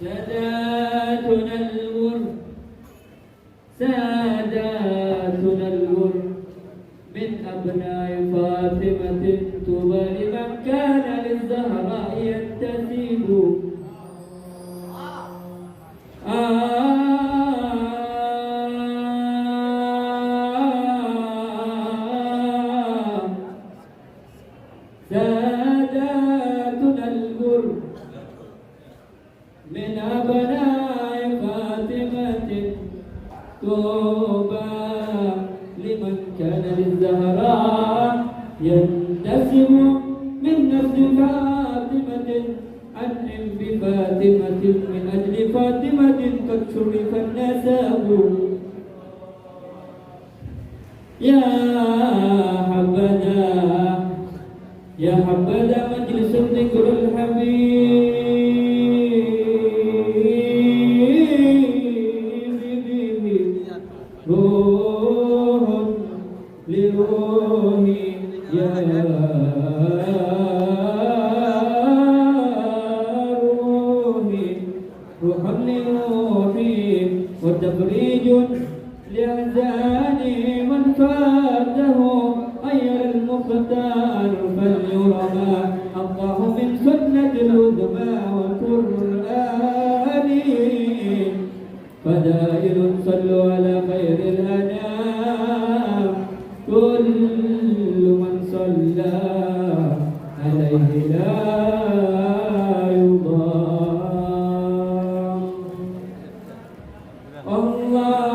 ساداتنا الغر ساداتنا الغر من أبناء فاطمة طوبى لمن كان للزهراء ينتسب ساداتنا الغر من أبناء فاطمة طوبى لمن كان للزهراء ينتسب من نسل فاطمة عن حب فاطمة من أجل فاطمة قد شرف النسب يا حبذا يا حبذا مجلس ذكر الحبيب روح لروحي يا روحي روح لروحي وتفريج لأحزاني من فاته غير المختار فليرمى الله من سنة الهدى والقرآن فدائر صلوا على خير الأنام كل من صلى عليه لا يضام الله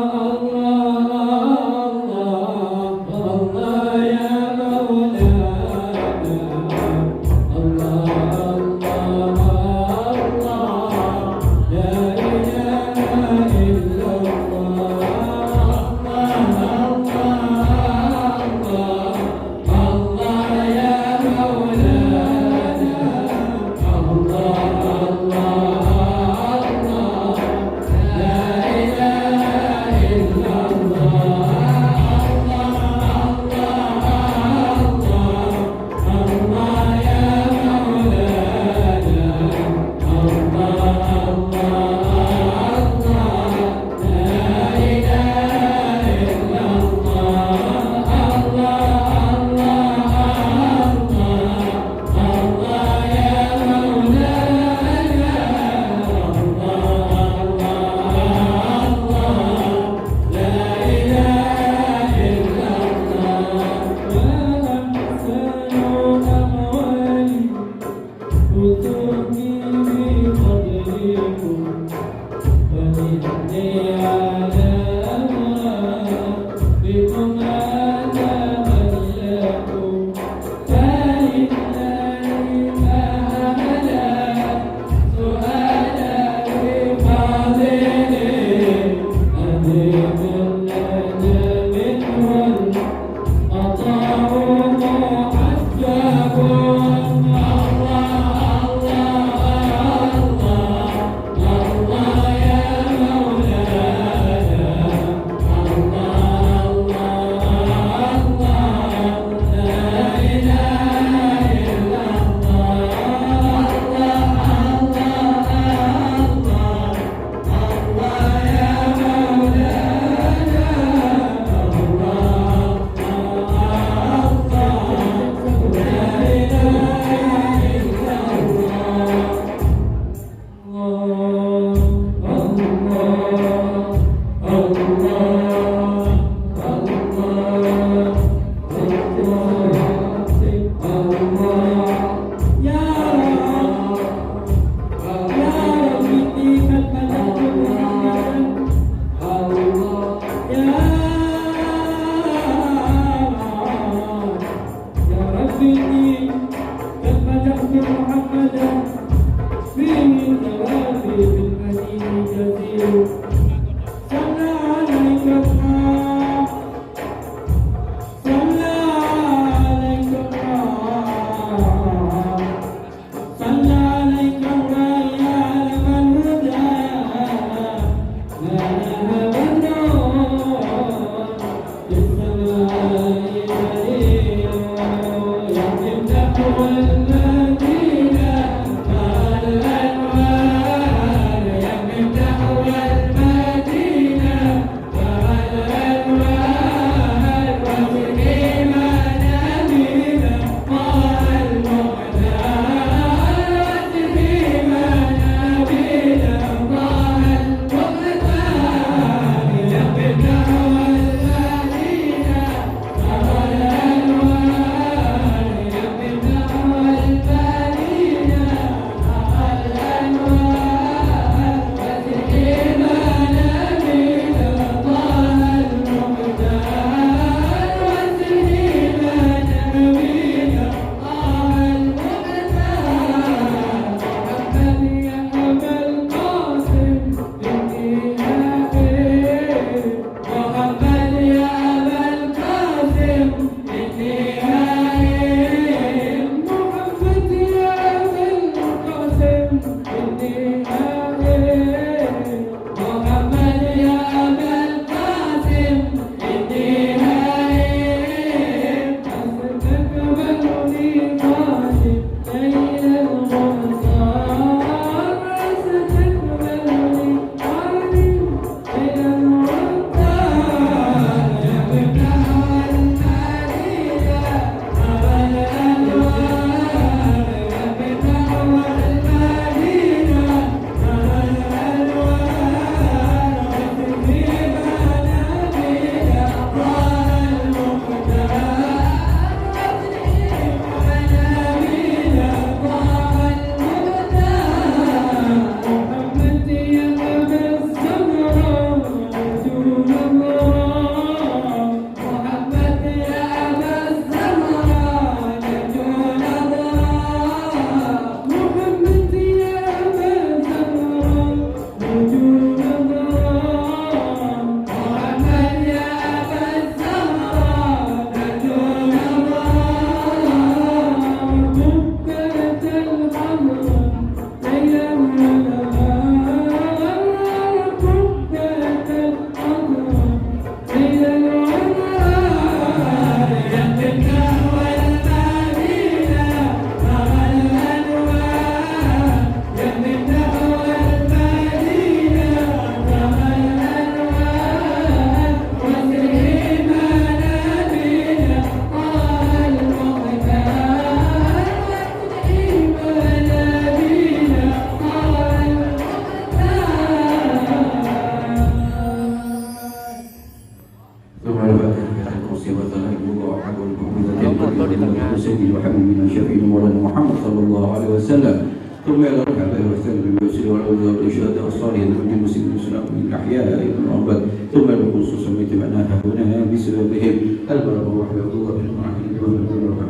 والشهداء والصالحين من المسلمين والمسلمين الأحياء والأموات ثم بالخصوص سميت بأنها هنا بسببهم البركة وحي عبد الله بن معين وابن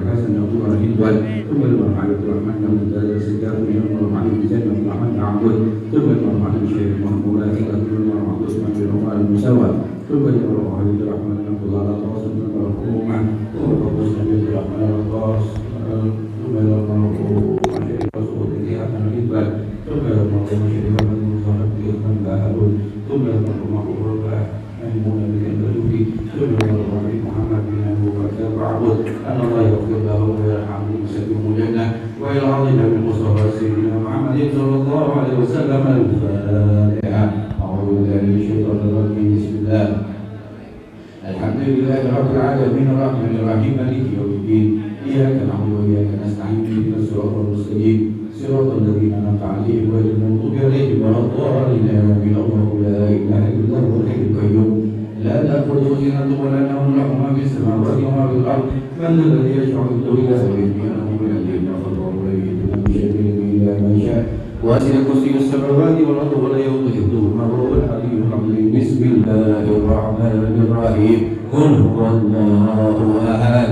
الحسن عبد الله الهندوان ثم المرحوم عبد الرحمن بن السجاد من المرحوم علي بن زين بن محمد عبود ثم المرحوم علي الشيخ محمود ثم المرحوم عثمان بن عمر المساواة ثم المرحوم عبد الرحمن بن عبد الله القاسم ثم المرحوم عمر بن عبد الرحمن القاسم ثم المرحوم شيخ مسعود بن حسن الهندوان ثم المرحوم شيخ محمد بن صالح بن بهارون ثم المرحوم ابو رباح ميمون بن البلوي ثم المرحوم محمد بن ابو بكر عبود ان الله يغفر له ويرحمه ويسلمه الجنه والى عظيم المصطفى سيدنا محمد صلى الله عليه وسلم الفاتحه. اعوذ بالله من الشيطان الرجيم بسم الله الحمد لله رب العالمين الرحمن الرحيم مالك يوم الدين اياك نعبد واياك نستعين اهدنا الصراط المستقيم صراط الذين انعمت عليهم غير المغضوب عليهم ولا الضالين امين. الله لا اله الا هو الحي القيوم لا تاخذه سنه ولا نوم له ما في السماوات وما في الارض من الذي يشفع عنده الا باذنه من الذين خلقوا لا يهدون بشيء الا ما شاء واسع كرسي السماوات والارض ولا يؤوده حفظهما وهو العلي العظيم. بسم الله الرحمن الرحيم قل هو الله احد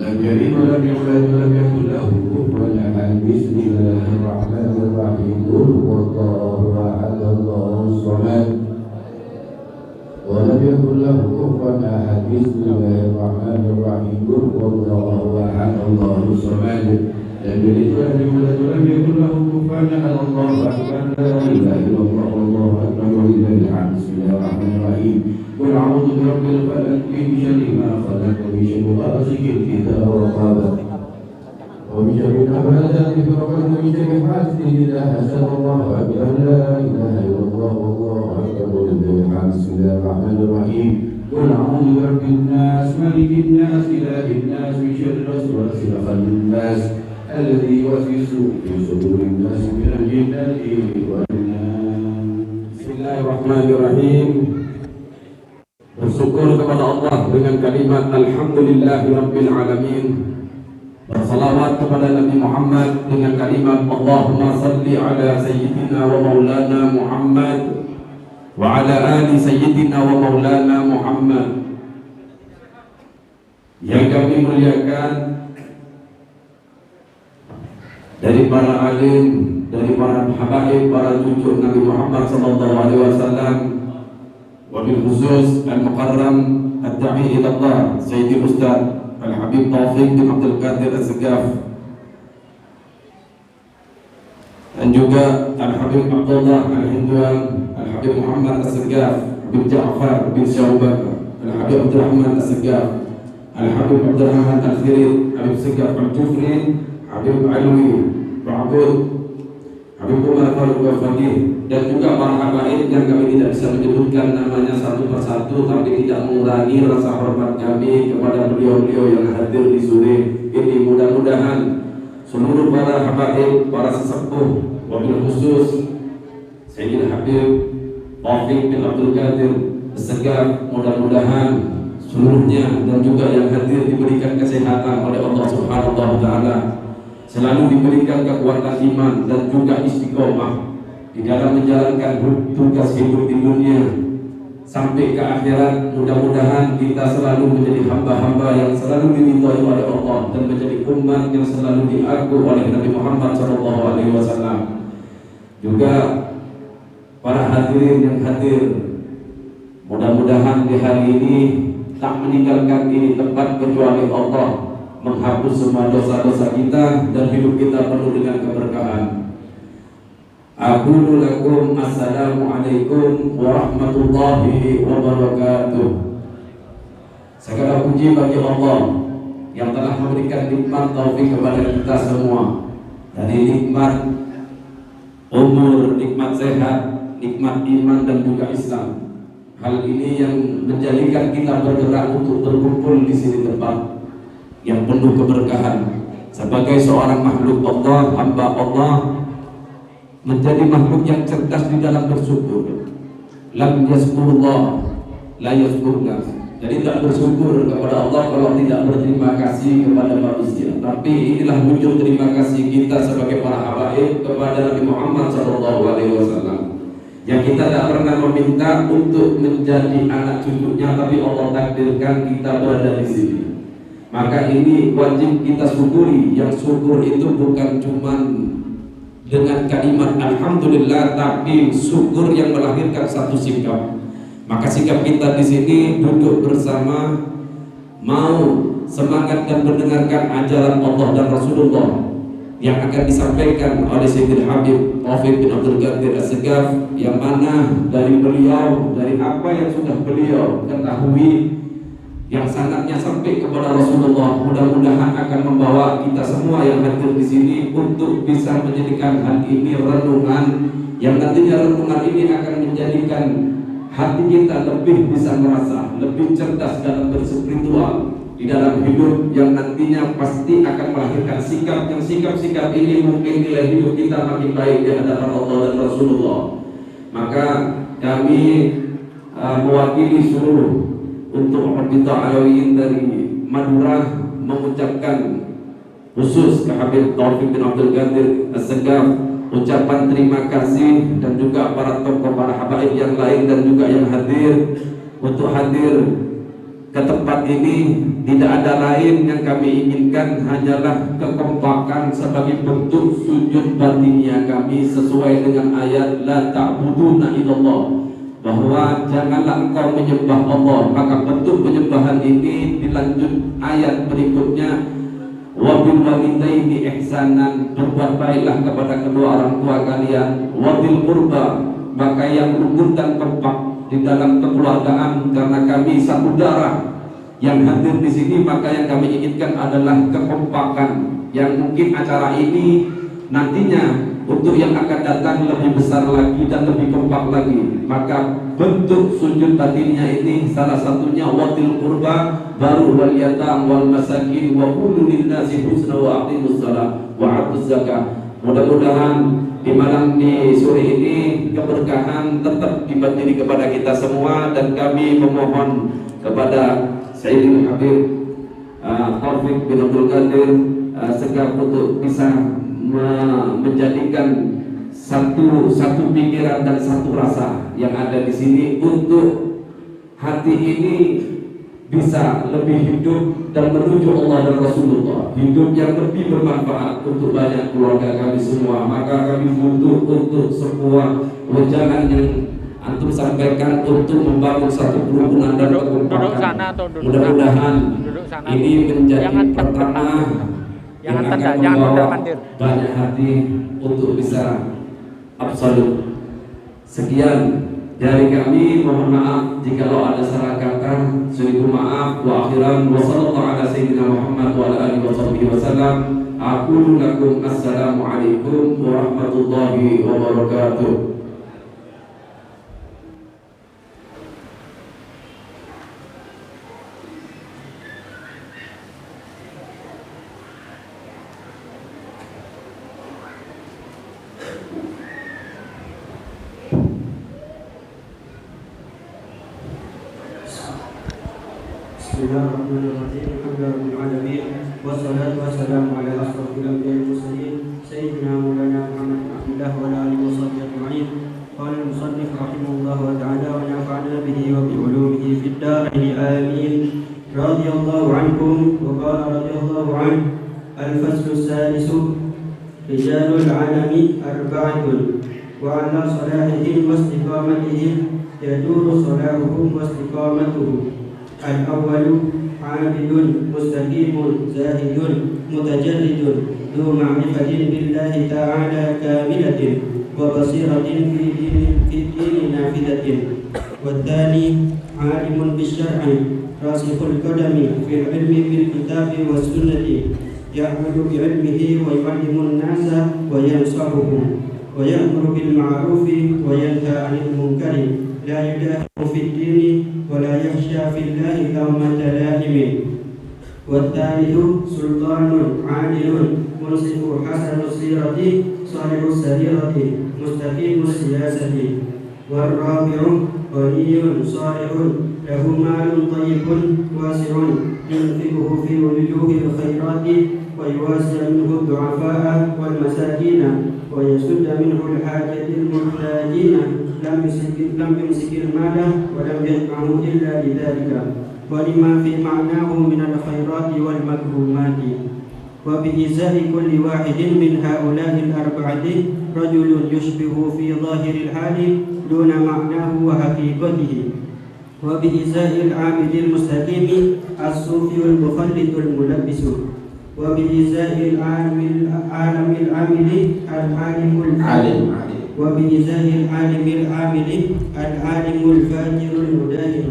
لم يلد ولم يولد ولم يكن له كفوا احد. بسم الله الرحمن الرحيم قل هو الله احد الله الصمد ولم يكن له كفوا احد. بسم الله الرحمن الرحيم قل هو الله احد الله الصمد لم يلد ولم يولد ولم يكن له كفوا احد. الله اكبر لا اله الا الله والله اكبر ولله الحمد. بسم الله الرحمن الرحيم قل اعوذ برب الفلق من شر ما خلق ومن شر غاسق اذا وقب ومن شر النفاثات في العقد ومن شر حاسد اذا حسد. الله اكبر لا اله الا الله والله اكبر ولله الحمد. بسم الله الرحمن الرحيم قل اعوذ برب الناس ملك الناس اله الناس من شر الوسواس الخناس الذي يوسوس في صدور الناس من الجنة والناس. Bismillahirrahmanirrahim. Bersyukur kepada Allah dengan kalimat Alhamdulillahirabbil alamin. Bersalawat kepada Nabi Muhammad dengan kalimat Allahumma salli ala sayyidina wa maulana Muhammad wa ala ali sayyidina wa maulana Muhammad. Yang kami muliakan dari para alim, dari para habaib, para cucu Nabi Muhammad sallallahu alaihi wasallam, wabil khusus al-mukarram ad-da'i ila Allah Sayyidi Ustaz Al-Habib Taufiq bin Abdul Qadir Az-Zagaf, dan juga Al-Habib Abdullah Al-Hinduan, Al-Habib Muhammad Az-Zagaf, Habib Ja'far bin Syawbak, Al-Habib Abdurrahman Az-Zagaf, Al-Habib Abdurrahman Al-Khirid, Habib Zagaf Al-Jufri, Habib Alwi, Ba'abud, Habib Umar Faruq Al-Fadih, dan juga para habaib yang kami tidak bisa menyebutkan namanya satu persatu, tapi tidak mengurangi rasa hormat kami kepada beliau-beliau yang hadir di sore ini. Mudah-mudahan seluruh para habaib, para sesepuh, wabil khusus Sayyidina Habib Taufiq bin Abdul Qadir Az-Zagaf, mudah-mudahan seluruhnya dan juga yang hadir diberikan kesehatan oleh Allah Subhanahu wa taala, selalu diberikan kekuatan iman dan juga istiqomah di dalam menjalankan tugas hidup di dunia sampai ke akhirat. Mudah-mudahan kita selalu menjadi hamba-hamba yang selalu diridhai oleh Allah dan menjadi umat yang selalu diaku oleh Nabi Muhammad SAW. Juga para hadirin yang hadir, mudah-mudahan di hari ini tak meninggalkan ini tempat kecuali Allah menghapus semua dosa-dosa kita dan hidup kita penuh dengan keberkahan. Aqulu lakum assalamualaikum warahmatullahi wabarakatuh. Segala puji bagi Allah yang telah memberikan nikmat taufik kepada kita semua, dari nikmat umur, nikmat sehat, nikmat iman dan juga Islam. Hal ini yang menjadikan kita bergerak untuk berkumpul di sini tempat yang penuh keberkahan. Sebagai seorang makhluk Allah, hamba Allah, menjadi makhluk yang cerdas di dalam bersyukur. Lam yazkurullah la yazkurna. Jadi tak bersyukur kepada Allah kalau tidak berterima kasih kepada manusia. Tapi inilah wujud terima kasih kita sebagai para habaib kepada Nabi Muhammad SAW. Yang kita tak pernah meminta untuk menjadi anak cucunya, tapi Allah takdirkan kita berada di sini. Maka ini wajib kita syukuri. Yang syukur itu bukan cuma dengan kalimat alhamdulillah, tapi syukur yang melahirkan satu sikap. Maka sikap kita di sini duduk bersama, mau semangat dan mendengarkan ajaran Allah dan Rasulullah yang akan disampaikan oleh Sayyidil Habib Taufik bin Abdul Qadir As-Segaf, yang mana dari beliau, dari apa yang sudah beliau ketahui, yang sangatnya sampai kepada Rasulullah, mudah-mudahan akan membawa kita semua yang hadir di sini untuk bisa menjadikan hal ini renungan, yang nantinya renungan ini akan menjadikan hati kita lebih bisa merasa, lebih cerdas dalam berspiritual di dalam hidup, yang nantinya pasti akan melahirkan sikap, yang sikap-sikap ini mungkin nilai hidup kita makin baik di hadapan Allah dan Rasulullah. Maka kami mewakili seluruh untuk Rabita Alawiyin dari Madura mengucapkan khusus ke Habib Taufik bin Abdul Qadir As-Segaf ucapan terima kasih, dan juga para tokoh, para habaib yang lain dan juga yang hadir. Untuk hadir ke tempat ini tidak ada lain yang kami inginkan, hanyalah kekompakan sebagai bentuk sujud batinnya kami sesuai dengan ayat la ta'buduna illallah, bahwa janganlah engkau menyembah Allah. Maka bentuk penyembahan ini dilanjut ayat berikutnya, wabil walidaini ihsanan, berbuat baiklah kepada kedua orang tua kalian, wabil qurba, maka yang rukun dan kompak di dalam kekeluargaan, karena kami satu darah yang hadir di sini. Maka yang kami inginkan adalah kekompakan, yang mungkin acara ini nantinya untuk yang akan datang lebih besar lagi dan lebih kompak lagi. Maka bentuk sujud batinnya ini salah satunya wabil qurba, baru wal yatam wal masakin wa qulu linnasi husna wa aqimus shalah wa atuz zakah. Mudah-mudahan di malam di sore ini keberkahan tetap dibagi kepada kita semua, dan kami memohon kepada Sayyidil Habib Taufik bin Abdul Qadir Segaf untuk bisa menjadikan satu pikiran dan satu rasa yang ada di sini, untuk hati ini bisa lebih hidup dan menuju Allah dan Rasulullah, hidup yang lebih bermanfaat untuk banyak keluarga kami semua. Maka kami butuh untuk sebuah wejangan yang antum sampaikan untuk membangun satu kerukunan dan kekompakan. Mudah-mudahan ini menjadi pertama yang akan membawa banyak hati untuk bisa absolut. Sekian dari kami, mohon maaf jikalau ada salah kata, suriku maaf. Wa akhiran wa sallallahu ala sayyidina Muhammad wa ala alihi wa sahbihi wa sallam. Aqulu lakum assalamu alaikum warahmatullahi wabarakatuh. Bismillahirrahmanirrahim. Alhamdulillahirabbil alamin. Wassalatu wassalamu ala asrofil anbiya'i wal mursalin sayyidina Maulana Muhammad bin Abdullah wa ala alihi washabbihi ajma'in. Qala al-musannif rahimahullahu wa ta'ala wa nafa'ana bihi wa bi ulumihi fid dharain amin. Radhiyallahu ankum wa qala radhiyallahu an al-faslu as-sadisu rijalul alami arba'atun wa ala salahihim wa istiqamatihim yaduru salahuhum wa istiqamatuhum. Al-awwalu abidun mustaqimun zahidun mutajarridun dhu ma'rifatin billahi ta'ala kamilatin wa basiratin fi dini nafidatin. Wathani alimun bisyar'i rasikhul qadami fil ilmi bil kitabi was sunnati ya'malu bi ilmihi wa yu'allimun nasa wa yansahuhum wa ya'muru bil ma'rufi wa yanha 'anil munkari la yudahimu fid dini wa la yakhsha fillahi lawmata la'imin. Wathalithu sultanun 'adilun munsifu hasanus sirati salihus sarirati mustaqimus siyasati. Warrabi'u غني صالح له مال طيب واسع ينفقه في وجوه الخيرات ويواسع منه الضعفاء والمساكين ويسد منه الحاجة المحتاجين لم يمسك المال ولم يجمعه إلا لذلك ولما في معناه من الخيرات والمكرمات. وبإزاء كل واحد من هؤلاء الأربعة رجل يشبه في ظاهر الحال دون معناه وحقيقته. وبإزاء العابد المستقيم الصوفي المخلد الملبس. وبإزاء العالم العامل العالم العالم وبإزاء العالم العامل العالم الفاجر المداهن.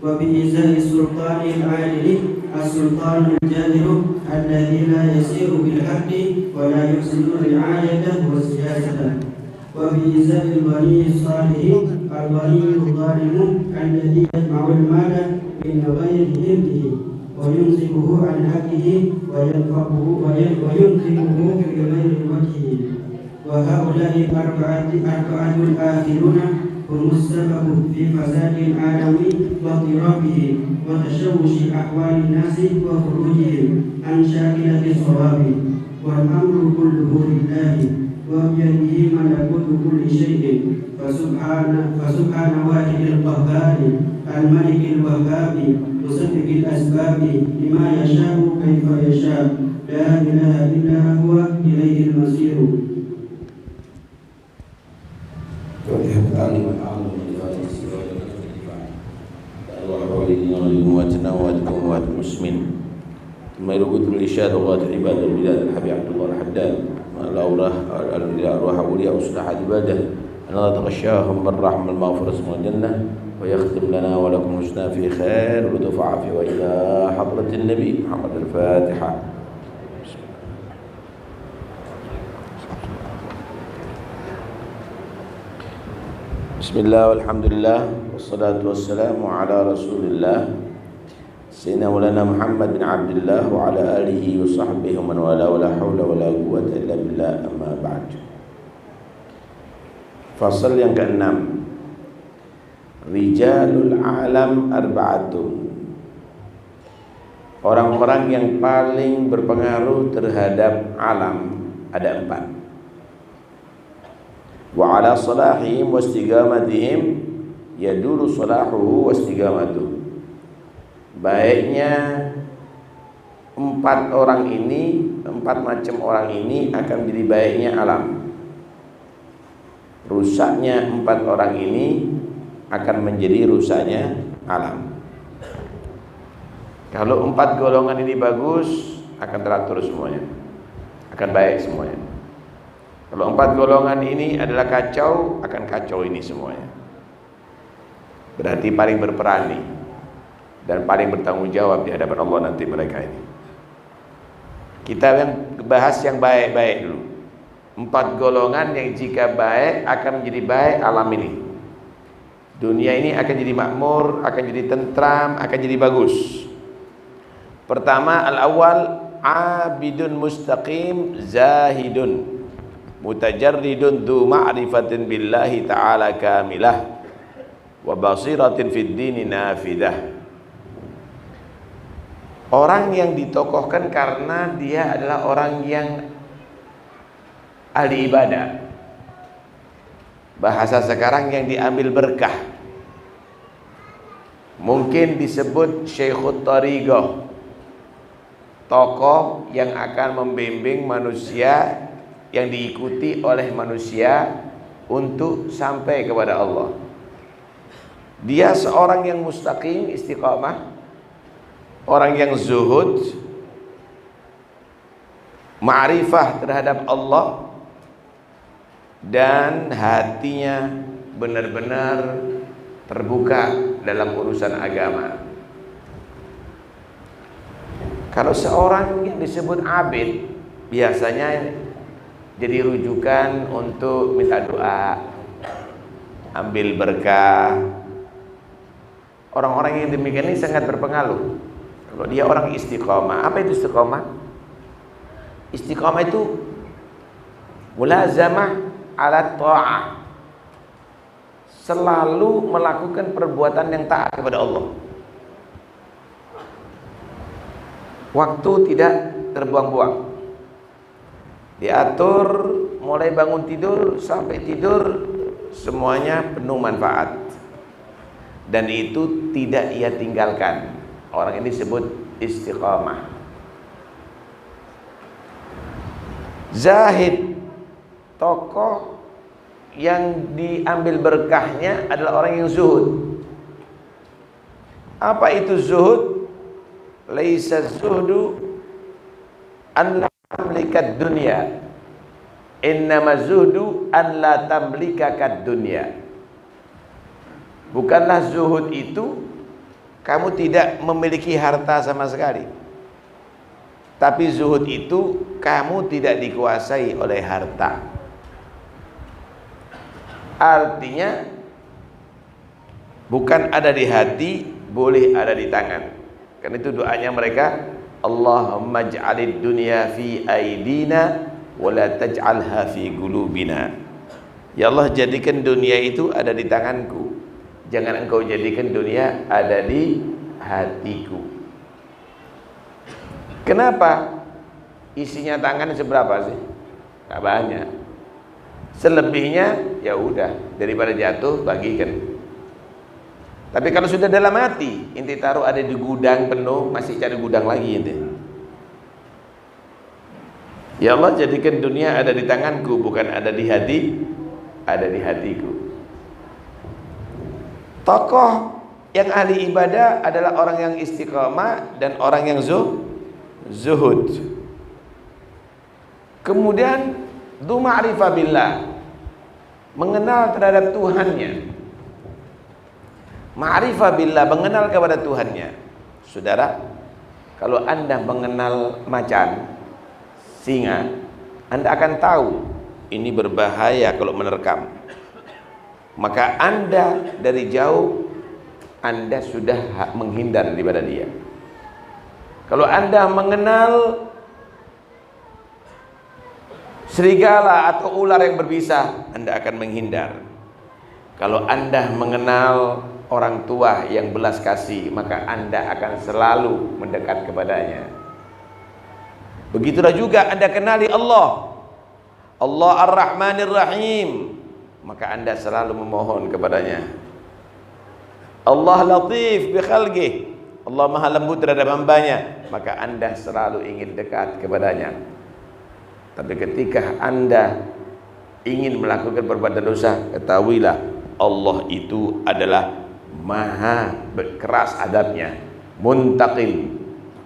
وبإزاء السلطان العادل السلطان الجاهل الذي لا يسير بالحق ولا يحسن الرعاية والسياسة. وبإزاء الغني الصالح الغني الظالم الذي يجمع المال من غير علمه وينصبه عن حقه وينفقه بغير وجهه. وهؤلاء الأربعة الآخرون هم السبب في فساد العالم واضطرابه وتشوش أحوال الناس وخروجهم عن شاكلة الصواب. والأمر كله لله وبيده ملكوت كل شيء فسبحان واحد القهار الملك الوهاب مسبب الأسباب لما يشاء كيف يشاء لا إله إلا هو إليه المصير. ثم يلقط الإشاد وغات العباد البلاد الحبيب عبد الله الحداد الأوراح الأرواح أولياء أصلح عباده أن الله تغشاهم بالرحمة المغفرة والجنة ويختم لنا ولكم الحسنى في خير ولطف عافية وإلى حضرة النبي محمد الفاتحة. بسم الله والحمد لله والصلاة والسلام على رسول الله سيدنا مولانا محمد بن عبد الله وعلى آله وصحبه ومن والاه ولا حول ولا قوة إلا بالله أما بعد. Fasal yang ke-6, Rijalul alam arba'atun. Orang-orang yang paling berpengaruh terhadap alam ada 4. Wa ala salahihim wa istiqamatihim yaduru salahuhu wa istiqamatuhu. Baiknya 4 orang ini, 4 macam orang ini akan menjadi baiknya alam. Rusaknya 4 orang ini akan menjadi rusaknya alam. Kalau 4 golongan ini bagus, akan teratur semuanya, akan baik semuanya. Kalau 4 golongan ini adalah kacau, akan kacau ini semuanya. Berarti paling berperan dan paling bertanggung jawab di hadapan Allah nanti mereka ini. Kita yang bahas yang baik-baik dulu. 4 golongan yang jika baik akan menjadi baik alam ini. Dunia ini akan jadi makmur, akan jadi tentram, akan jadi bagus. Pertama, al-awwal abidun mustaqim zahidun mutajarridun dhu ma'rifatin billahi ta'ala kamilah wa basiratin fid dini nafidah. Orang yang ditokohkan karena dia adalah orang yang ahli ibadah. Bahasa sekarang yang diambil berkah. Mungkin disebut Syekhut Tariqah, tokoh yang akan membimbing manusia, yang diikuti oleh manusia untuk sampai kepada Allah. Dia seorang yang mustaqim, istiqamah, orang yang zuhud, ma'rifah terhadap Allah, dan hatinya benar-benar terbuka dalam urusan agama. Kalau seorang yang disebut abid, biasanya jadi rujukan untuk minta doa, ambil berkah. Orang-orang yang demikian ini sangat berpengaruh. Kalau dia orang istiqomah, apa itu istiqomah? Istiqomah itu mulazamah ala ta'ah, selalu melakukan perbuatan yang taat kepada Allah. Waktu tidak terbuang-buang, diatur mulai bangun tidur sampai tidur, semuanya penuh manfaat, dan itu tidak ia tinggalkan. Orang ini disebut istiqamah. Zahid, tokoh yang diambil berkahnya adalah orang yang zuhud. Apa itu zuhud? Laisa zuhdu an la tamlikat dunya, innama zuhdu an la tamlikakad dunya. Bukanlah zuhud itu kamu tidak memiliki harta sama sekali, tapi zuhud itu kamu tidak dikuasai oleh harta. Artinya bukan ada di hati, boleh ada di tangan. Karena itu doanya mereka, Allahumma ij'alid dunya fi aidina wa la taj'alha fi qulubina. Ya Allah, jadikan dunia itu ada di tanganku, jangan engkau jadikan dunia ada di hatiku. Kenapa? Isinya tangan seberapa sih? Gak banyak. Selebihnya ya udah, daripada jatuh bagikan. Tapi kalau sudah dalam hati, inti taruh ada di gudang penuh, masih cari gudang lagi inti. Ya Allah, jadikan dunia ada di tanganku, bukan ada di hati, ada di hatiku. Tokoh yang ahli ibadah adalah orang yang istiqamah dan orang yang zuhud. Kemudian du ma'rifah billah, mengenal terhadap Tuhannya. Ma'rifah billah, mengenal kepada Tuhannya. Saudara, kalau Anda mengenal macan, singa, Anda akan tahu ini berbahaya kalau menerkam. Maka Anda dari jauh Anda sudah menghindar daripada dia. Kalau Anda mengenal serigala atau ular yang berbisa, Anda akan menghindar. Kalau Anda mengenal orang tua yang belas kasih, maka Anda akan selalu mendekat kepadanya. Begitulah juga Anda kenali Allah, Allah Ar-Rahmanir Rahim, maka Anda selalu memohon kepadanya. Allah Latif bi khalqih, Allah Maha lembut terhadap hambanya, maka Anda selalu ingin dekat kepadanya. Tapi ketika Anda ingin melakukan perbuatan dosa, ketahuilah Allah itu adalah maha keras adabnya, muntaqim,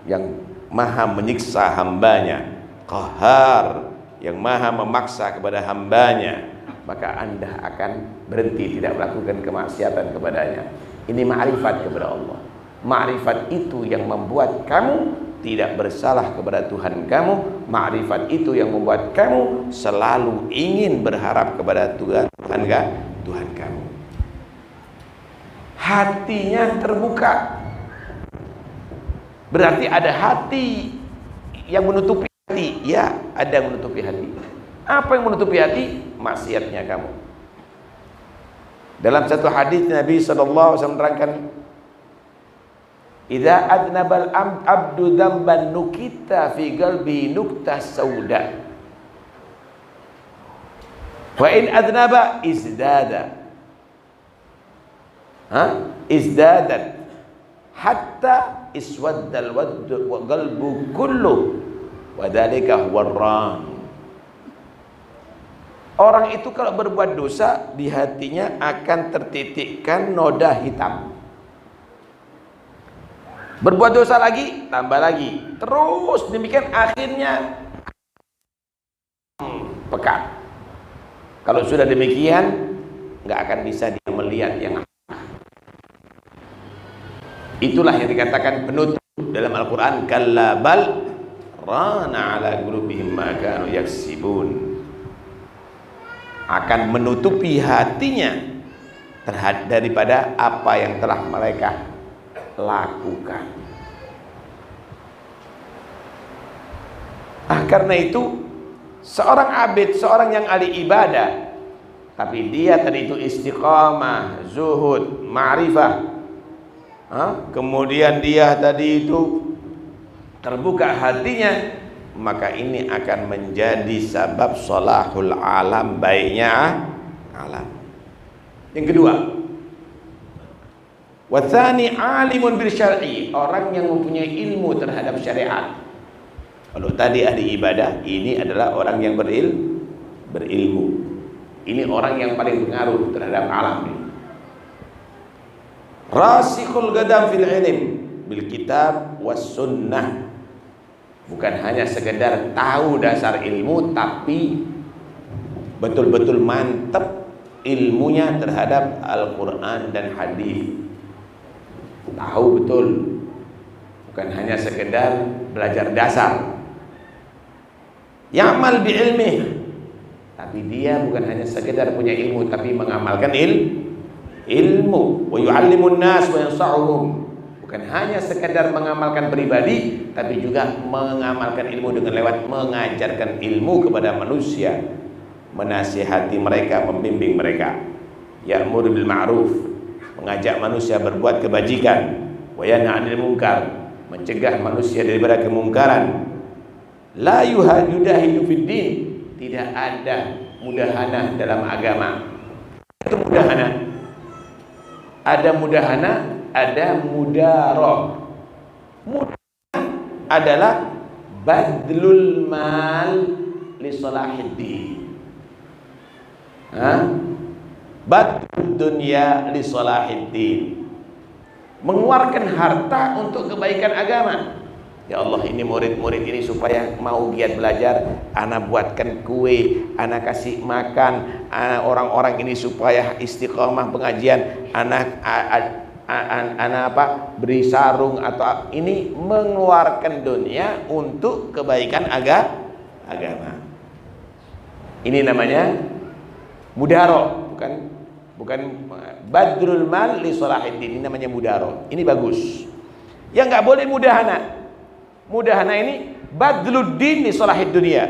yang maha menyiksa hambanya, qahar, yang maha memaksa kepada hambanya. Maka Anda akan berhenti tidak melakukan kemaksiatan kepadanya. Ini ma'rifat kepada Allah. Ma'rifat itu yang membuat kamu tidak bersalah kepada Tuhan kamu. Ma'rifat itu yang membuat kamu selalu ingin berharap kepada Tuhan kamu. Hatinya terbuka, berarti ada hati yang menutupi hati. Ya, ada yang menutupi hati. Apa yang menutupi hati? Maksiatnya kamu. Dalam satu hadis Nabi SAW menerangkan, idza adnabal abdu dzamban nukita fi qalbi nukta sauda, wa in adnaba izdada, izdadat hatta iswaddal qalbu kullu wa dzalika huwarran. Orang itu kalau berbuat dosa, di hatinya akan tertitikkan noda hitam. Berbuat dosa lagi, tambah lagi, terus demikian, akhirnya pekat. Kalau sudah demikian, nggak akan bisa dia melihat yang itulah yang dikatakan penutup dalam Al-Quran, kalla bal rana ala qulubihim ma kanu yaksibun. Akan menutupi hatinya terhadap daripada apa yang telah mereka lakukan. Karena itu seorang abid, seorang yang ahli ibadah, tapi dia tadi itu istiqamah, zuhud, ma'rifah, kemudian dia tadi itu terbuka hatinya, maka ini akan menjadi sebab salahul alam, baiknya alam. Yang kedua, wathani alimun bil syar'i, orang yang mempunyai ilmu terhadap syariat. Kalau tadi ahli ibadah, ini adalah orang yang berilmu. Ini orang yang paling pengaruh terhadap alam ini. Rasikhul gadam fil ilm bil kitab was sunnah. Bukan hanya sekedar tahu dasar ilmu, tapi betul-betul mantap ilmunya terhadap Al-Quran dan hadis. Tahu betul, bukan hanya sekedar belajar dasar. Ya'mal bi ilmih, tapi dia bukan hanya sekedar punya ilmu, tapi mengamalkan ilmu. Wa yu'allimun nas wa yansa'uhum, bukan hanya sekedar mengamalkan pribadi, tapi juga mengamalkan ilmu dengan lewat mengajarkan ilmu kepada manusia, menasihati mereka, membimbing mereka. Ya'muru bil ma'ruf, mengajak manusia berbuat kebajikan. Wa yanha 'anil munkar, mencegah manusia daripada kemungkaran. La yudahidu fid din, tidak ada mudahana dalam agama. Itu mudahana. Ada mudahana, ada mudaroh. Mudah adalah badlul mal li salahiddin. Badlul dunya li salahiddin, mengeluarkan harta untuk kebaikan agama. Ya Allah, ini murid-murid ini supaya mau giat belajar, ana buatkan kue, ana kasih makan orang-orang ini supaya istiqomah pengajian, ana beri sarung, atau ini mengeluarkan dunia untuk kebaikan agama. Ini namanya mudaro, bukan badrul mal li salahiddin. Ini namanya mudaro. Ini bagus. Yang nggak boleh mudahana. Mudahana ini badluddin li salahid dunia.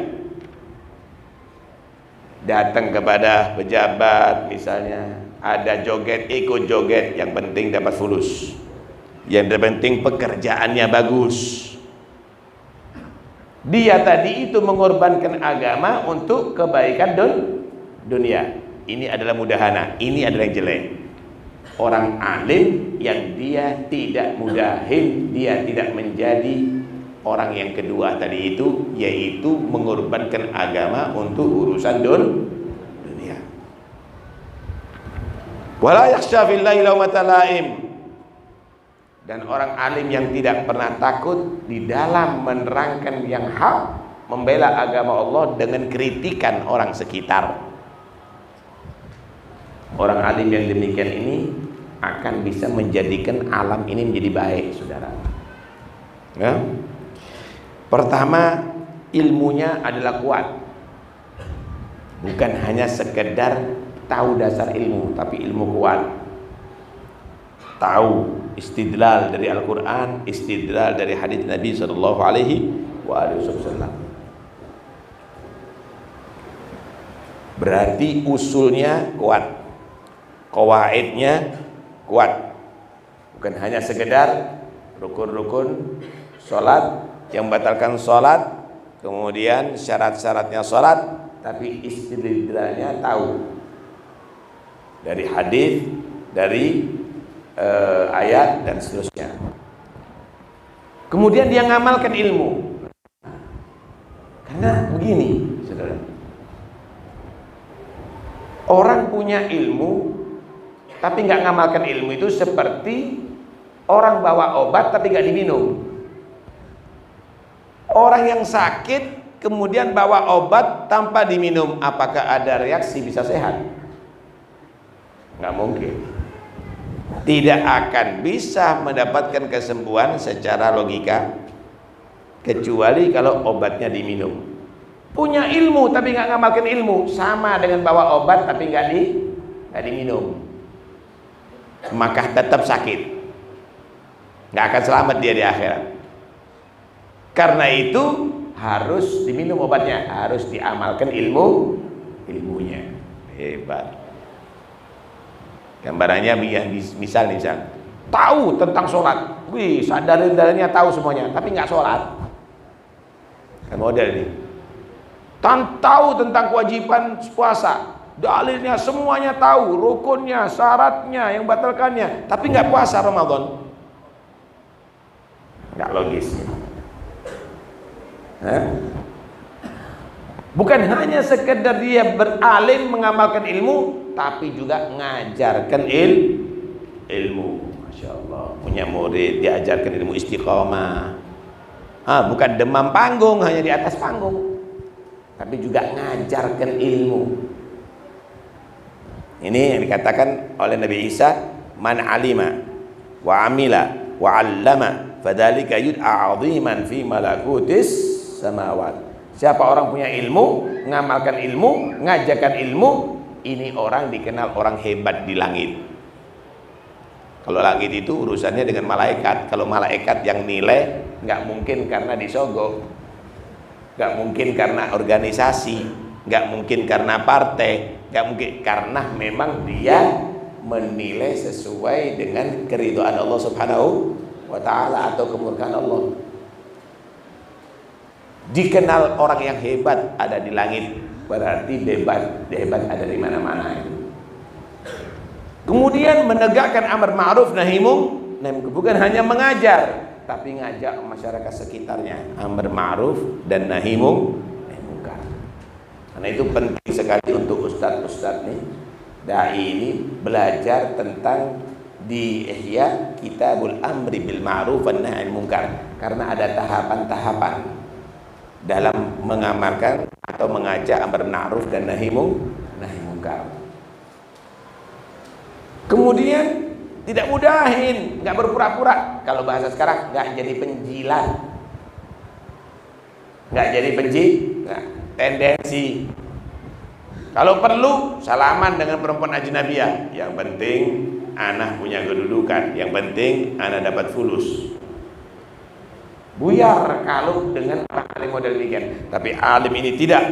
Datang kepada pejabat misalnya, ada joget, ikut joget, yang penting dapat fulus, yang penting pekerjaannya bagus. Dia tadi itu mengorbankan agama untuk kebaikan dunia. Ini adalah mudahana, ini adalah yang jelek. Orang alim yang dia tidak mudahin, dia tidak menjadi orang yang kedua tadi itu, yaitu mengorbankan agama untuk urusan dunia. Wala yakhsha fillahi laumata laim, dan orang alim yang tidak pernah takut di dalam menerangkan yang hak, membela agama Allah dengan kritikan orang sekitar. Orang alim yang demikian ini akan bisa menjadikan alam ini menjadi baik, saudara. Ya. Pertama, ilmunya adalah kuat. Bukan hanya sekedar tahu dasar ilmu, tapi ilmu kuat. Tahu istidlal dari Al-Quran, istidlal dari hadits Nabi SAW. Berarti usulnya kuat, qawaidnya kuat. Bukan hanya sekedar rukun-rukun sholat yang membatalkan sholat, kemudian syarat-syaratnya sholat, tapi istidlalnya tahu dari hadis, dari ayat dan seterusnya. Kemudian dia ngamalkan ilmu. Karena begini, saudara, orang punya ilmu tapi nggak ngamalkan ilmu itu seperti orang bawa obat tapi nggak diminum. Orang yang sakit kemudian bawa obat tanpa diminum, apakah ada reaksi bisa sehat? Nggak mungkin. Tidak akan bisa mendapatkan kesembuhan secara logika kecuali kalau obatnya diminum. Punya ilmu tapi nggak ngamalkan ilmu, sama dengan bawa obat tapi nggak diminum, maka tetap sakit, nggak akan selamat dia di akhirat. Karena itu harus diminum obatnya, harus diamalkan ilmunya. Hebat. Gambarannya misal tahu tentang sholat, wih, dalil-dalilnya tahu semuanya, tapi nggak sholat. Kan model ini. Tahu tentang kewajiban puasa, dalilnya semuanya tahu, rukunnya, syaratnya, yang batalkannya, tapi nggak puasa Ramadan. Nggak logis. Bukan hanya sekedar dia beralim mengamalkan ilmu, tapi juga mengajarkan ilmu. Masya Allah, punya murid diajarkan ilmu istiqomah. Bukan demam panggung, hanya di atas panggung, tapi juga mengajarkan ilmu. Ini yang dikatakan oleh Nabi Isa, man alima wa amila wa allama fadzalika yud'a 'aziman fi malakutis samawat. Siapa orang punya ilmu, mengamalkan ilmu, mengajarkan ilmu, ini orang dikenal orang hebat di langit. Kalau langit itu urusannya dengan malaikat. Kalau malaikat yang nilai, nggak mungkin karena disogok, nggak mungkin karena organisasi, nggak mungkin karena partai, nggak mungkin, karena memang dia menilai sesuai dengan keridhaan Allah Subhanahu wa Ta'ala atau kemurkaan Allah. Dikenal orang yang hebat ada di langit, berarti hebat ada di mana-mana. Kemudian menegakkan amar ma'ruf nahi munkar, bukan hanya mengajar, tapi ngajak masyarakat sekitarnya amar ma'ruf dan nahi munkar. Karena itu penting sekali untuk ustadz-ustadz nih, dai ini belajar tentang di Ihya Kitabul Amri bil Ma'ruf wan Nahi Munkar, karena ada tahapan-tahapan dalam mengamalkan atau mengajak amar ma'ruf dan nahi munkar. Kemudian tidak mudahin, nggak berpura-pura. Kalau bahasa sekarang, nggak jadi penjilat, nggak jadi tendensi. Kalau perlu salaman dengan perempuan ajnabiyah, yang penting anak punya kedudukan, yang penting anak dapat fulus. Buyar kalau dengan orang alim model demikian. Tapi alim ini tidak,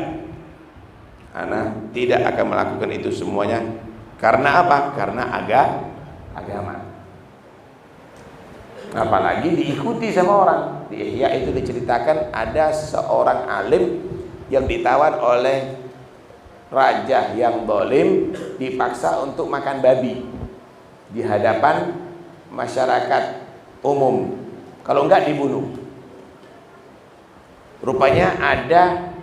anak tidak akan melakukan itu semuanya. Karena apa? Karena agama. Apalagi diikuti sama orang. Di Ihya itu diceritakan ada seorang alim yang ditawan oleh raja yang zalim, dipaksa untuk makan babi di hadapan masyarakat umum. Kalau enggak dibunuh. Rupanya ada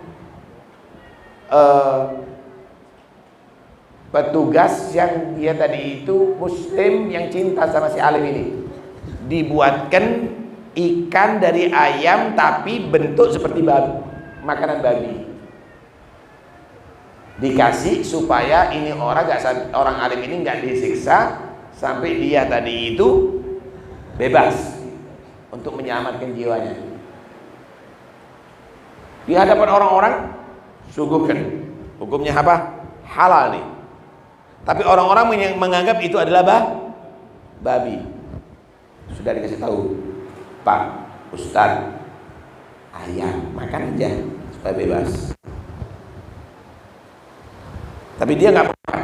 petugas yang dia tadi itu muslim yang cinta sama si alim ini, dibuatkan ikan dari ayam tapi bentuk seperti babi, makanan babi, dikasih supaya ini orang alim ini nggak disiksa sampai dia tadi itu bebas, untuk menyelamatkan jiwanya. Di hadapan orang-orang suguhkan, hukumnya apa? Halal nih. Tapi orang-orang yang menganggap itu adalah babi. Sudah dikasih tahu, Pak Ustadz, ayam makan aja supaya bebas. Tapi dia nggak makan,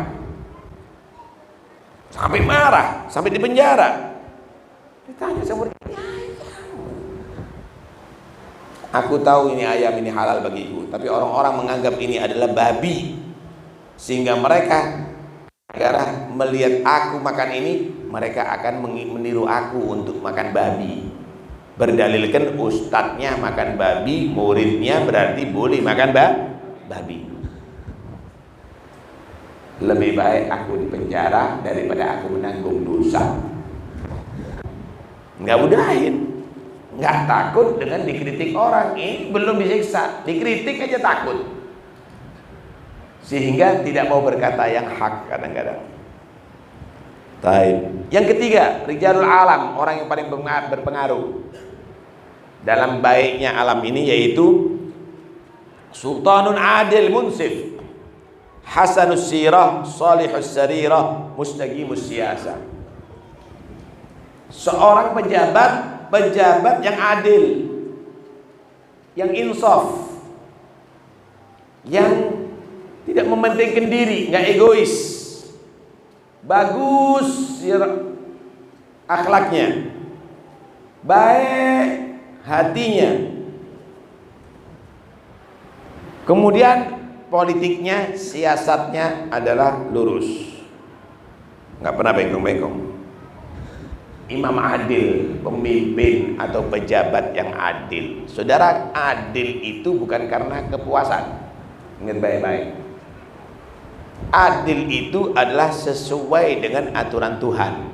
sampai marah, sampai di penjara. Ditanya sama dia, aku tahu ini ayam, ini halal bagiku, tapi orang-orang menganggap ini adalah babi, sehingga mereka gara melihat aku makan ini, mereka akan meniru aku untuk makan babi. Berdalilkan ustadznya makan babi, muridnya berarti boleh makan babi. Lebih baik aku di penjara daripada aku menanggung dosa. Nggak mudahin, nggak takut dengan dikritik orang. Ini belum disiksa, dikritik aja takut, sehingga tidak mau berkata yang hak kadang-kadang. Yang ketiga, rijalul alam, orang yang paling berpengaruh dalam baiknya alam ini, yaitu sultanun adil munsif, hasanus sirah, salihus sarirah, mustaqimus siyasah. Seorang pejabat yang adil, yang insaf, yang tidak mementingkan diri, nggak egois, bagus akhlaknya, baik hatinya, kemudian politiknya, siasatnya adalah lurus, nggak pernah bengkong-bengkong. Imam adil, pemimpin atau pejabat yang adil. Saudara, adil itu bukan karena kepuasan. Ingat baik-baik. Adil itu adalah sesuai dengan aturan Tuhan.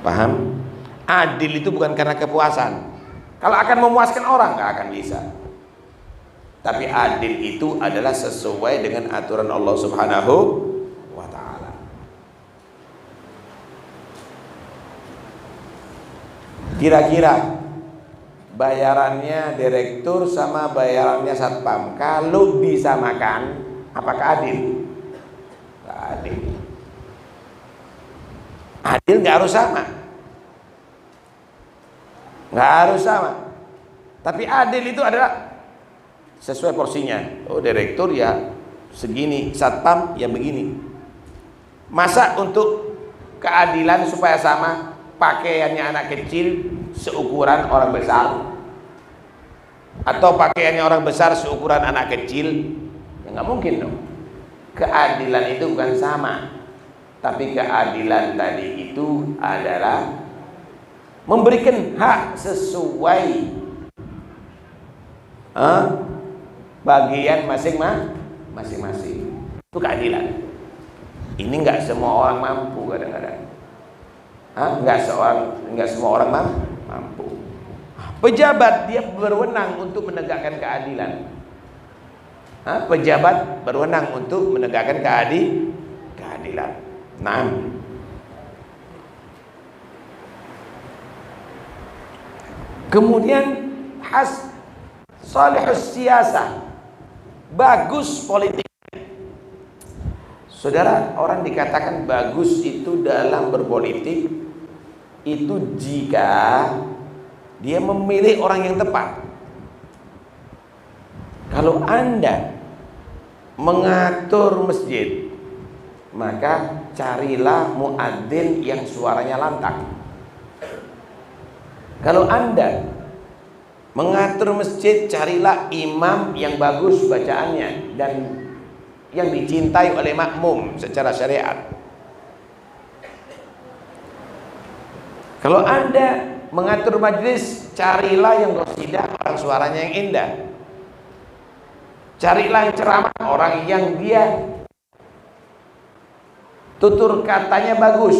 Paham? Adil itu bukan karena kepuasan. Kalau akan memuaskan orang, nggak akan bisa. Tapi adil itu adalah sesuai dengan aturan Allah Subhanahu wa ta'ala. Kira-kira bayarannya direktur sama bayarannya satpam, kalau disamakan, apakah adil? Nggak adil. Adil nggak harus sama, nggak harus sama. Tapi adil itu adalah sesuai porsinya. Oh, direktur ya segini, satpam ya begini. Masa untuk keadilan supaya sama, pakaiannya anak kecil seukuran orang besar, atau pakaiannya orang besar seukuran anak kecil? Ya nggak mungkin dong. Keadilan itu bukan sama. Tapi keadilan tadi itu adalah memberikan hak sesuai bagian masing-masing. Itu keadilan. Ini nggak semua orang mampu kadang-kadang. Nggak semua orang mampu. Pejabat dia berwenang untuk menegakkan keadilan. Pejabat berwenang untuk menegakkan keadilan. Nah, kemudian salihus siyasah, bagus politik. Saudara, orang dikatakan bagus itu dalam berpolitik itu jika dia memilih orang yang tepat. Kalau Anda mengatur masjid, maka carilah muadzin yang suaranya lantang. Kalau Anda mengatur masjid, carilah imam yang bagus bacaannya dan yang dicintai oleh makmum secara syariat. Kalau Anda mengatur majlis, carilah yang qasidah, orang suaranya yang indah. Carilah yang ceramah, orang yang dia tutur katanya bagus,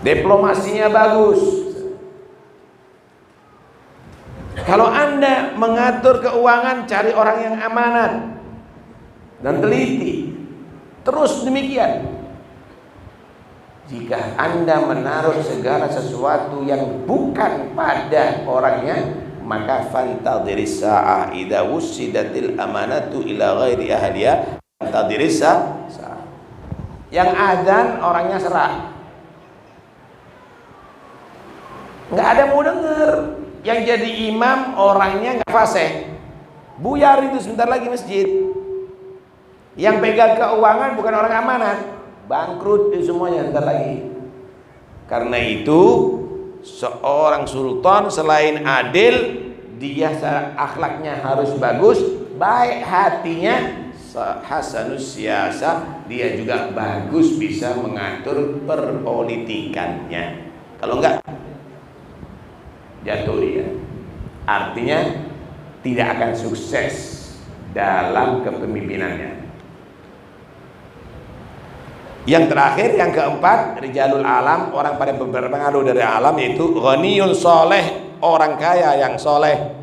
diplomasinya bagus. Kalau Anda mengatur keuangan, cari orang yang amanat dan teliti. Terus demikian. Jika Anda menaruh segala sesuatu yang bukan pada orangnya, maka fantadhiris sa'ah idza wusidatil amanatu ila ghairi ahliha, fantadhiris sa'ah. Yang adzan orangnya serak, nggak ada mau denger. Yang jadi imam orangnya nggak fasih, buyar itu sebentar lagi masjid. Yang pegang keuangan bukan orang amanat, bangkrut itu semuanya sebentar lagi. Karena itu seorang sultan selain adil, dia akhlaknya harus bagus, baik hatinya, hasanus siyasah, dia juga bagus bisa mengatur perpolitikannya. Kalau enggak, jatuh dia. Artinya tidak akan sukses dalam kepemimpinannya. Yang terakhir, yang keempat, rijalul alam, orang pada berpengaruh dari alam, yaitu ghaniyun soleh, orang kaya yang soleh,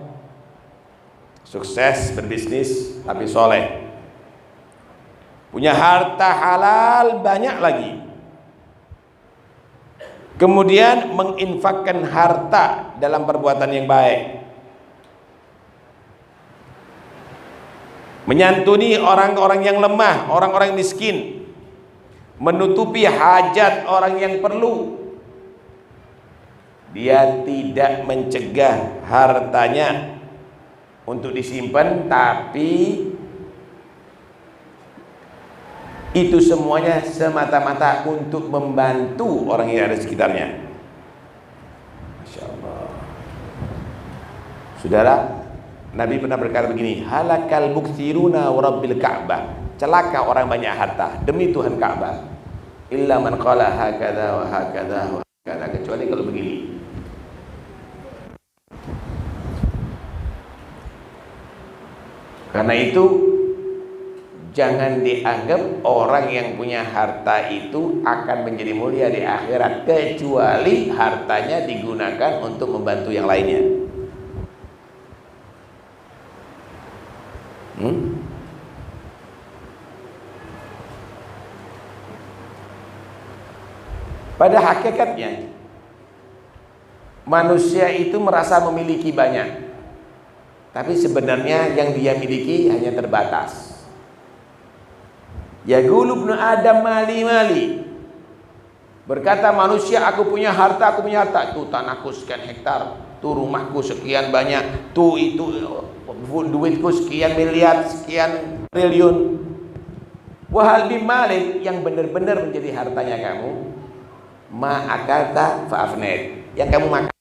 sukses berbisnis tapi soleh, punya harta halal banyak lagi, kemudian menginfakkan harta dalam perbuatan yang baik, menyantuni orang-orang yang lemah, orang-orang miskin, menutupi hajat orang yang perlu. Dia tidak mencegah hartanya untuk disimpan, tapi Itu semuanya semata-mata untuk membantu orang yang ada di sekitarnya. Masya Allah. Saudara, Nabi pernah berkata begini, halakal mukthiruna wa rabbil Ka'bah, celaka orang banyak harta demi Tuhan Ka'bah, illa man qala hakadha wa hakadha wa hakadha, kecuali kalau begini. Karena itu jangan dianggap orang yang punya harta itu akan menjadi mulia di akhirat, kecuali hartanya digunakan untuk membantu yang lainnya. Pada hakikatnya manusia itu merasa memiliki banyak, tapi sebenarnya yang dia miliki hanya terbatas. Yaqulu ibnu Adam mali. Berkata manusia, aku punya harta. Tuh tanahku sekian hektar, tuh rumahku sekian banyak, tuh itu duitku sekian miliar, sekian triliun. Wahal bimalin, yang benar-benar menjadi hartanya kamu, ma akalta fa'afned, yang kamu makan.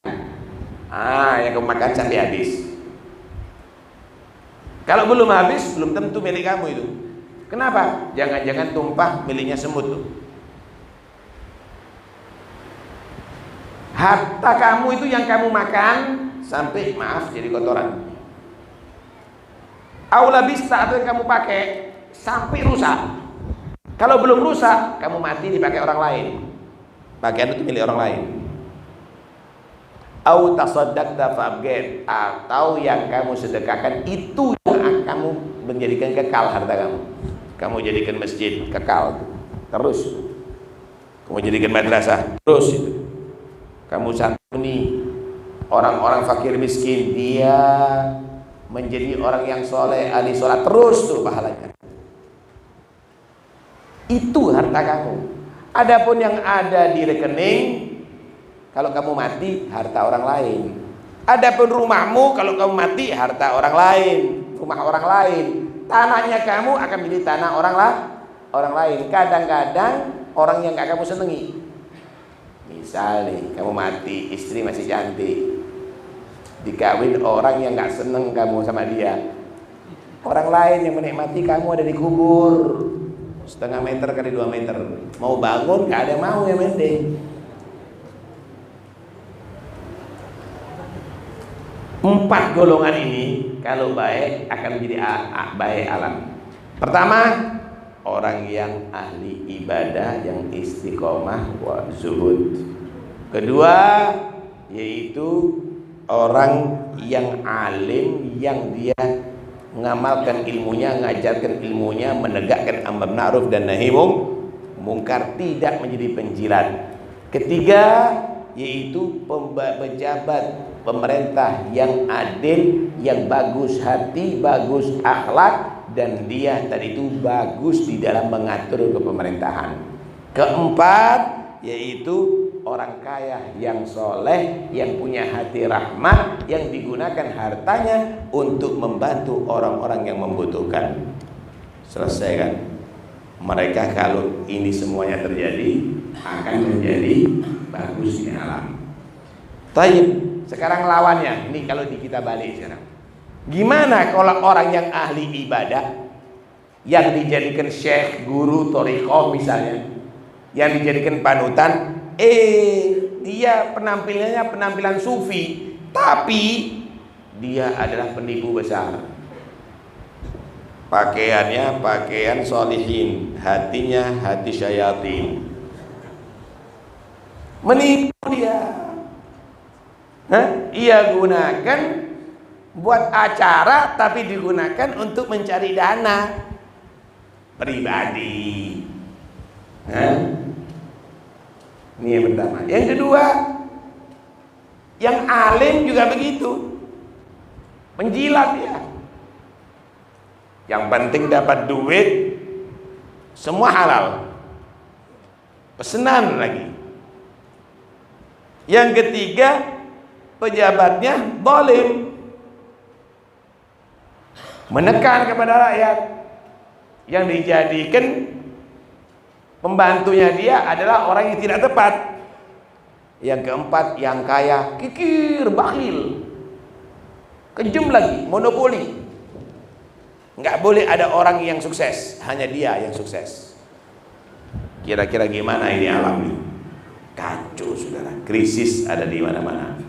Yang kamu makan sampai habis. Kalau belum habis, belum tentu milik kamu itu. Kenapa? Jangan-jangan tumpah miliknya semut tuh. Harta kamu itu yang kamu makan sampai maaf jadi kotoran. Aula bista atau yang kamu pakai sampai rusak. Kalau belum rusak, kamu mati dipakai orang lain. Pakaian itu milik orang lain. Au tasaddaqta fa'abgad, atau yang kamu sedekahkan itu yang kamu menjadikan kekal harta kamu. Kamu jadikan masjid kekal terus, kamu jadikan madrasah terus itu. Kamu santuni orang-orang fakir miskin, dia menjadi orang yang soleh, ahli sholat, terus tuh pahalanya. Itu harta kamu. Adapun yang ada di rekening, kalau kamu mati harta orang lain. Adapun rumahmu, kalau kamu mati harta orang lain, rumah orang lain. Tanahnya kamu akan menjadi tanah orang lain. Kadang-kadang orang yang gak kamu senengi. Misal nih, kamu mati, istri masih cantik, dikawin orang yang gak seneng kamu sama dia. Orang lain yang menikmati kamu ada di kubur, 1,5 meter kali 2 meter. Mau bangun gak ada yang mau yang mending. 4 golongan ini kalau baik akan menjadi baik alam. Pertama, orang yang ahli ibadah, yang istiqomah wa zuhud. Kedua, yaitu orang yang alim, yang dia mengamalkan ilmunya, mengajarkan ilmunya, menegakkan amar ma'ruf dan nahi mungkar, tidak menjadi penjilat. Ketiga, yaitu pejabat pemerintah yang adil, yang bagus hati, bagus akhlak, dan dia tadi itu bagus di dalam mengatur kepemerintahan. Keempat, yaitu orang kaya yang soleh, yang punya hati rahmat, yang digunakan hartanya untuk membantu orang-orang yang membutuhkan. Selesai kan? Mereka kalau ini semuanya terjadi akan menjadi bagus di alam. Taib. Sekarang lawannya, ini kalau di kita balik sekarang. Gimana kalau orang yang ahli ibadah, yang dijadikan syekh, guru, thariqah misalnya, yang dijadikan panutan, dia penampilannya penampilan sufi, tapi dia adalah penipu besar. Pakaiannya pakaian solihin, hatinya hati syayatin. Menipu dia. Ia gunakan buat acara, tapi digunakan untuk mencari dana pribadi. Ini yang pertama. Yang kedua, yang alim juga begitu, menjilat ya. Yang penting dapat duit, semua halal, pesenan lagi. Yang ketiga, pejabatnya zalim, menekan kepada rakyat, yang dijadikan Pembantunya dia adalah orang yang tidak tepat. Yang keempat, yang kaya, kikir, bakhil, kejam lagi, monopoli. Nggak boleh ada orang yang sukses, hanya dia yang sukses. Kira-kira gimana ini alam ini? Kacau saudara, krisis ada di mana-mana.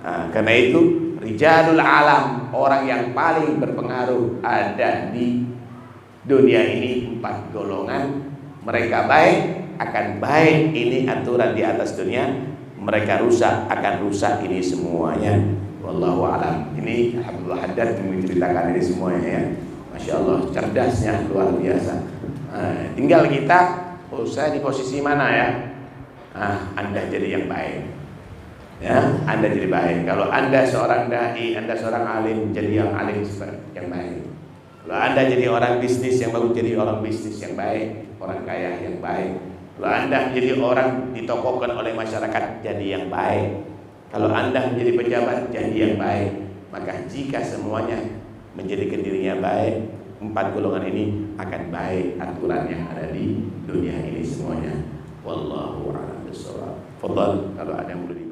Nah, karena itu rijalul alam, orang yang paling berpengaruh ada di dunia ini 4 golongan. Mereka baik akan baik, ini aturan di atas dunia. Mereka rusak akan rusak, ini semuanya. Wallahu a'lam. Ini Abdullah Haddad menceritakan ini semuanya ya. Masya Allah, cerdasnya luar biasa. Tinggal kita, saya di posisi mana ya? Anda jadi yang baik. Ya, Anda jadi baik. Kalau Anda seorang dai, Anda seorang alim, jadi yang alim yang baik. Kalau Anda jadi orang bisnis yang bagus, jadi orang bisnis yang baik, orang kaya yang baik. Kalau Anda menjadi orang ditokohkan oleh masyarakat, jadi yang baik. Kalau Anda menjadi pejabat, jadi yang baik. Maka jika semuanya menjadikan dirinya baik, 4 golongan ini akan baik aturan yang ada di dunia ini semuanya. Wallahu a'lam bishawab. Fadhal, kalau ada yang boleh